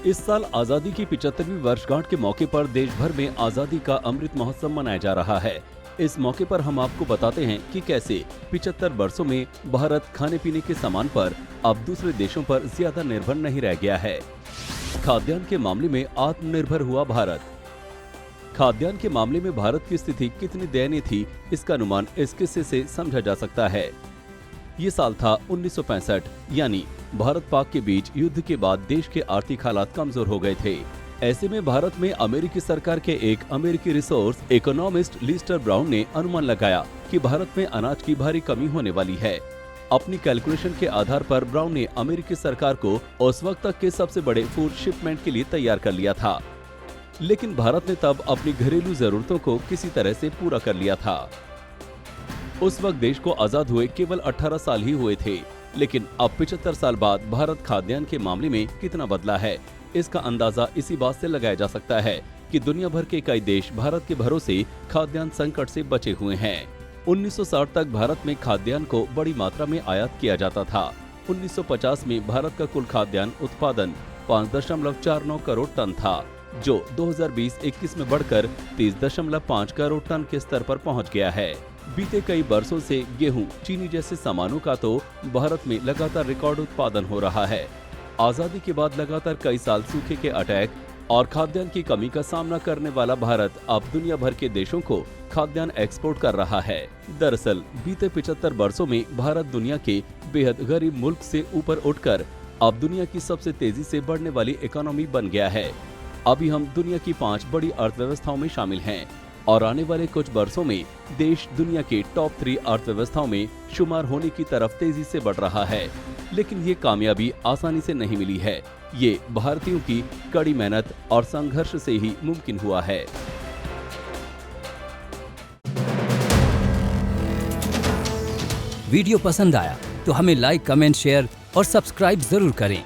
इस साल आजादी की 75वीं वर्षगांठ के मौके पर देश भर में आजादी का अमृत महोत्सव मनाया जा रहा है। इस मौके पर हम आपको बताते हैं कि कैसे 75 वर्षों में भारत खाने पीने के सामान पर अब दूसरे देशों पर ज्यादा निर्भर नहीं रह गया है। खाद्यान्न के मामले में आत्मनिर्भर हुआ भारत। खाद्यान्न के मामले में भारत की स्थिति कितनी दयनीय थी, इसका अनुमान इस किस्से से समझा जा सकता है। ये साल था 1965, यानी भारत पाक के बीच युद्ध के बाद देश के आर्थिक हालात कमजोर हो गए थे। ऐसे में भारत में अमेरिकी सरकार के एक अमेरिकी रिसोर्स इकोनॉमिस्ट लिस्टर ब्राउन ने अनुमान लगाया कि भारत में अनाज की भारी कमी होने वाली है। अपनी कैलकुलेशन के आधार पर ब्राउन ने अमेरिकी सरकार को उस वक्त तक के सबसे बड़े फूड शिपमेंट के लिए तैयार कर लिया था, लेकिन भारत ने तब अपनी घरेलू जरूरतों को किसी तरह से पूरा कर लिया था। उस वक्त देश को आजाद हुए केवल 18 साल ही हुए थे, लेकिन अब 75 साल बाद भारत खाद्यान्न के मामले में कितना बदला है, इसका अंदाजा इसी बात से लगाया जा सकता है कि दुनिया भर के कई देश भारत के भरोसे खाद्यान्न संकट से बचे हुए हैं। 1960 तक भारत में खाद्यान्न को बड़ी मात्रा में आयात किया जाता था। 1950 में भारत का कुल खाद्यान्न उत्पादन 5.49 करोड़ टन था, जो 2020-21 में बढ़कर 30.5 करोड़ टन के स्तर पर पहुंच गया है। बीते कई वर्षों से गेहूं, चीनी जैसे सामानों का तो भारत में लगातार रिकॉर्ड उत्पादन हो रहा है। आजादी के बाद लगातार कई साल सूखे के अटैक और खाद्यान्न की कमी का सामना करने वाला भारत अब दुनिया भर के देशों को खाद्यान्न एक्सपोर्ट कर रहा है। दरअसल बीते 75 वर्षों में भारत दुनिया के बेहद गरीब मुल्क से ऊपर उठकर अब दुनिया की सबसे तेजी से बढ़ने वाली इकोनॉमी बन गया है। अभी हम दुनिया की 5 बड़ी अर्थव्यवस्थाओं में शामिल हैं और आने वाले कुछ वर्षों में देश दुनिया के टॉप 3 अर्थव्यवस्थाओं में शुमार होने की तरफ तेजी से बढ़ रहा है। लेकिन ये कामयाबी आसानी से नहीं मिली है। ये भारतीयों की कड़ी मेहनत और संघर्ष से ही मुमकिन हुआ है। वीडियो पसंद आया तो हमें लाइक, कमेंट, शेयर और सब्सक्राइब जरूर करें।